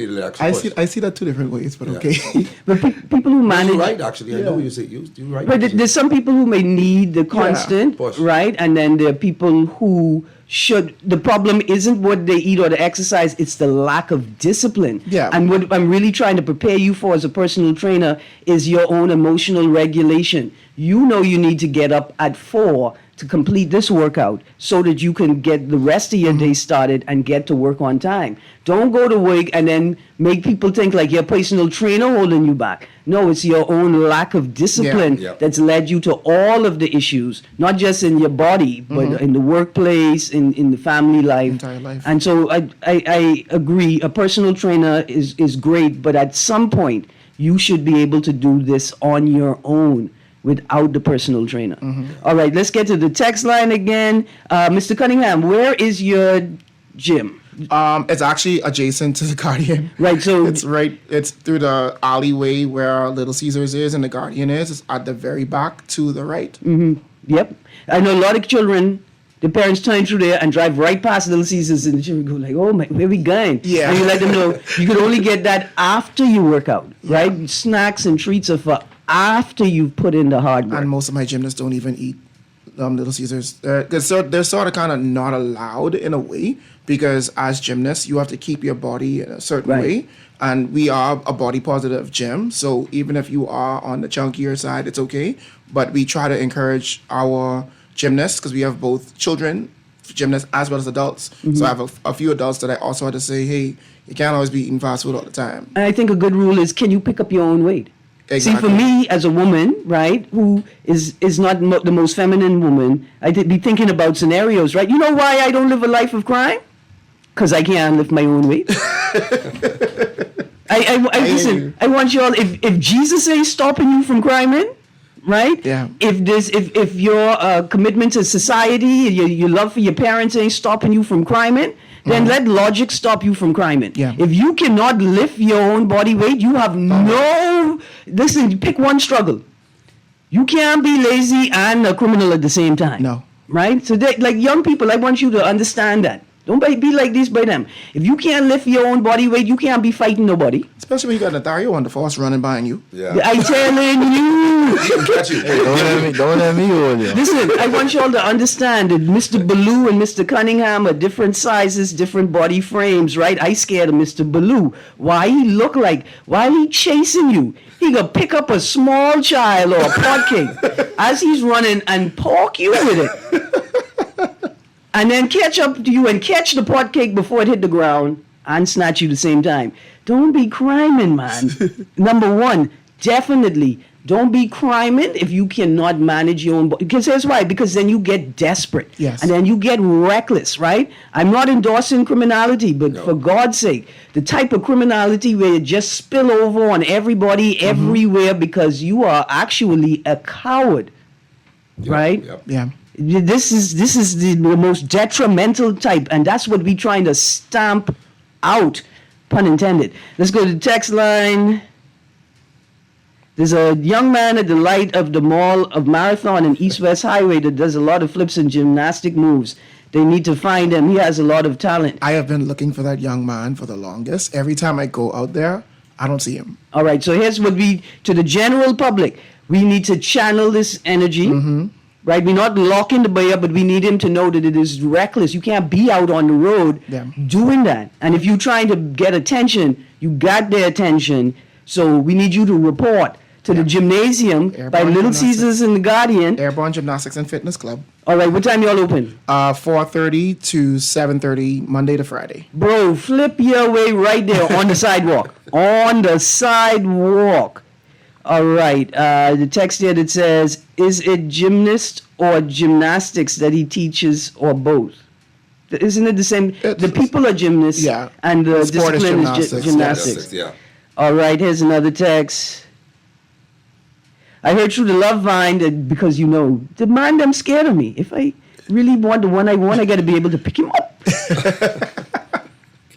I see that 2 different ways, but okay. But people who manage. You're right, actually. I know you say you're right. But there's some people who may need the constant, push. right? And then there are people who should. The problem isn't what they eat or the exercise; it's the lack of discipline. Yeah. And what I'm really trying to prepare you for as a personal trainer is your own emotional regulation. You know you need to get up at 4, to complete this workout so that you can get the rest of your day started and get to work on time. Don't go to work and then make people think like your personal trainer holding you back. No, it's your own lack of discipline that's led you to all of the issues, not just in your body, but in the workplace, in the family life. Entire life. And so I agree, a personal trainer is great, but at some point, you should be able to do this on your own without the personal trainer. All right, let's get to the text line again. Mr. Cunningham, where is your gym? It's actually adjacent to the Guardian. Right, so it's through the alleyway where Little Caesars is and the Guardian is. It's at the very back to the right. Yep. I know a lot of children, the parents turn through there and drive right past Little Caesars, and the children go like, oh my, where we going? Yeah. And you let them know you can only get that after you work out, right? Snacks and treats are for after you've put in the hard work. And most of my gymnasts don't even eat Little Caesars. They're sort of kind of not allowed in a way, because as gymnasts, you have to keep your body in a certain way. And we are a body positive gym. So even if you are on the chunkier side, it's okay. But we try to encourage our gymnasts, because we have both children, gymnasts, as well as adults. So I have a few adults that I also had to say, hey, you can't always be eating fast food all the time. And I think a good rule is, can you pick up your own weight? Exactly. See, for me as a woman, right, who is not the most feminine woman, I be thinking about scenarios, right? You know why I don't live a life of crime? Because I can't lift my own weight. I listen. I want you all. If Jesus ain't stopping you from crime, right? Yeah. If your commitment to society, your love for your parents ain't stopping you from crime, then let logic stop you from crime. Yeah. If you cannot lift your own body weight, you have no. Listen, pick one struggle. You can't be lazy and a criminal at the same time. No. Right? So, like young people, I want you to understand that. Don't be like this by them. If you can't lift your own body weight, you can't be fighting nobody. Especially when you got Natario on the force running behind you. Yeah. I telling you. He can catch you. Don't let me hold you. Listen, I want you all to understand that Mr. Ballou and Mr. Cunningham are different sizes, different body frames, right? I scared of Mr. Ballou. Why he look like? Why he chasing you? He gonna pick up a small child or a pot cake as he's running and poke you with it. And then catch up to you and catch the pot cake before it hit the ground and snatch you the same time. Don't be criming, man. Number one, definitely don't be criming if you cannot manage your own body. Because here's why. Because then you get desperate. Yes. And then you get reckless, right? I'm not endorsing criminality, but for God's sake, the type of criminality where you just spill over on everybody everywhere because you are actually a coward, right? Yep. Yeah. This is the most detrimental type, and that's what we're trying to stamp out, pun intended. Let's go to the text line. There's a young man at the light of the Mall of Marathon and East West Highway that does a lot of flips and gymnastic moves. They need to find him. He has a lot of talent. I have been looking for that young man for the longest. Every time I go out there, I don't see him. All right, so here's what to the general public, we need to channel this energy. Right, we're not locking the boy up, but we need him to know that it is reckless. You can't be out on the road doing that. And if you're trying to get attention, you got their attention. So we need you to report to the gymnasium by Little Caesars and the Guardian. Airborne Gymnastics and Fitness Club. All right, what time y'all open? 4:30 to 7:30, Monday to Friday. Bro, flip your way right there on the sidewalk. On the sidewalk. All right, the text here that says, is it gymnast or gymnastics that he teaches, or both? Isn't it the same? The people are gymnasts, and the sport discipline is is gymnastics. Yeah. All right, here's another text. I heard through the love vine that because the man them scared of me. If I really want the one I want, I got to be able to pick him up.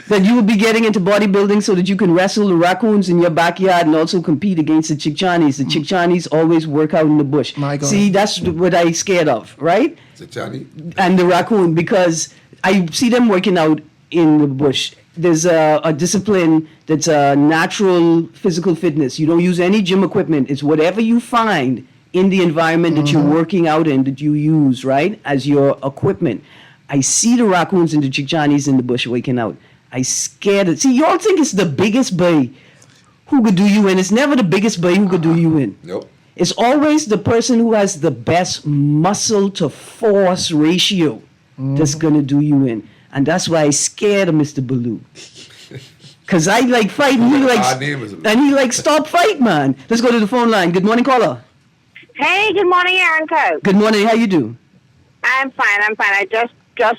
That you will be getting into bodybuilding so that you can wrestle the raccoons in your backyard and also compete against the Chickchanis. The Chickchanis always work out in the bush. My God. See, that's what I scared of, right? Chickchani? And the raccoon, because I see them working out in the bush. There's a discipline that's a natural physical fitness. You don't use any gym equipment. It's whatever you find in the environment that you're working out in that you use, right, as your equipment. I see the raccoons and the Chickchanis in the bush working out. I scared it. See, y'all think it's the biggest bay who could do you in. It's never the biggest bay who could do you in. Nope. it's always the person who has the best muscle to force ratio that's gonna do you in. And that's why I'm scared of Mr. Baloo. Cause I like fight and he like stop fight, man. Let's go to the phone line. Good morning, caller. Hey, good morning, Erin. Good morning, how you do? I'm fine. I just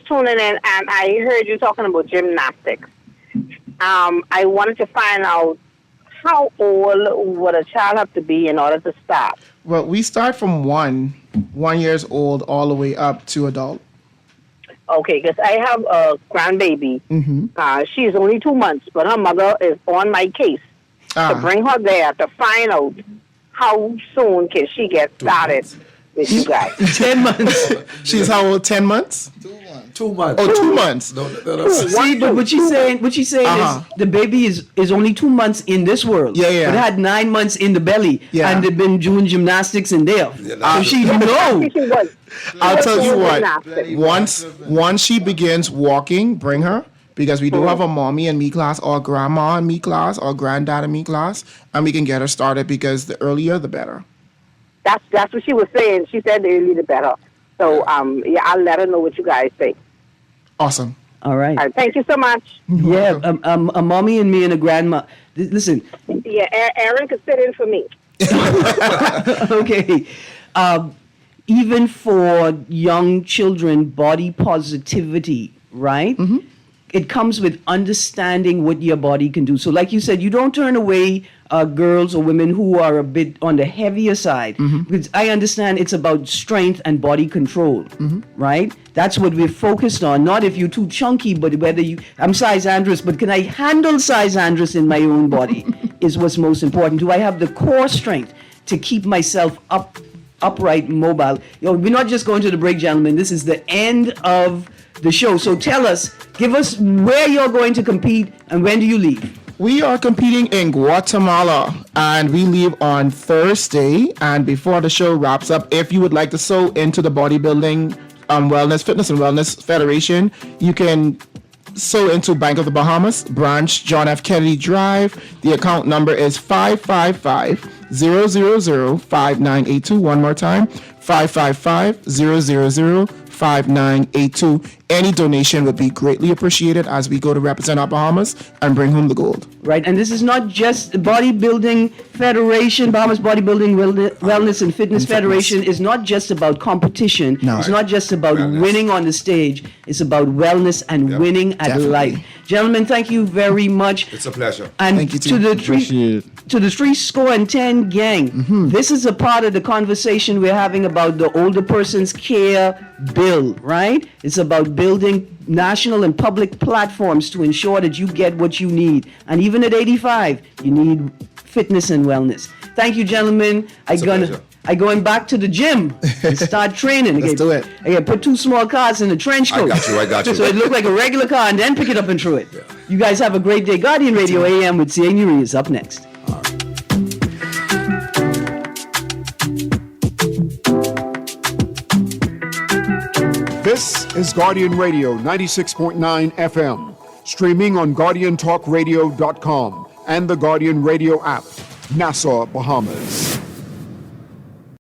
tuning in, and I heard you talking about gymnastics. I wanted to find out how old would a child have to be in order to start? Well, we start from 1 years old all the way up to adult. Okay, because I have a grandbaby. She's only 2 months, but her mother is on my case to bring her there to find out how soon can she get started with you guys. 10 months. She's how old? 10 months? 2 months. Oh, 2 months. No. See, but what she's saying is the baby is only 2 months in this world. Yeah. But it had 9 months in the belly. Yeah. And they've been doing gymnastics in there. So she knows. I'll tell you what. Once she begins walking, bring her. Because we do have a mommy and me class or grandma and me class or granddad and me class. And we can get her started because the earlier, the better. That's what she was saying. She said the earlier the better. So, I'll let her know what you guys think. Awesome. All right. Thank you so much. Yeah, a mommy and me and a grandma. Listen. Yeah, Erin could sit in for me. Okay. Even for young children, body positivity, right? It comes with understanding what your body can do. So like you said, you don't turn away girls or women who are a bit on the heavier side. Because I understand it's about strength and body control, right? That's what we're focused on. Not if you're too chunky, but whether I'm size Andress, but can I handle size Andress in my own body is what's most important. Do I have the core strength to keep myself upright, mobile? We're not just going to the break, gentlemen. This is the end of the show. So tell us, give us where you're going to compete and when do you leave? We are competing in Guatemala and we leave on Thursday. And before the show wraps up, if you would like to sew into the bodybuilding, fitness and wellness federation, you can sew into Bank of the Bahamas, branch John F. Kennedy Drive. The account number is 555-000-5982. One more time, 555-000-5982. Any donation would be greatly appreciated as we go to represent our Bahamas and bring home the gold. Right, and this is not just the Bodybuilding Federation, Bahamas Bodybuilding Wellness and Fitness Federation is not just about competition. No. It's not just about winning on the stage. It's about wellness and winning at life. Gentlemen, thank you very much. It's a pleasure. And thank you, to the 3-score-and-10 gang, this is a part of the conversation we're having about the older person's care bill, right? It's about building national and public platforms to ensure that you get what you need. And even at 85, you need fitness and wellness. Thank you, gentlemen. I'm going back to the gym and start training. Let's do it. I gotta put 2 small cars in a trench coat. I got you. So it looked like a regular car and then pick it up and throw it. Yeah. You guys have a great day. Guardian Radio AM with C.A. Nuri is up next. This is Guardian Radio 96.9 FM, streaming on GuardianTalkRadio.com and the Guardian Radio app, Nassau, Bahamas.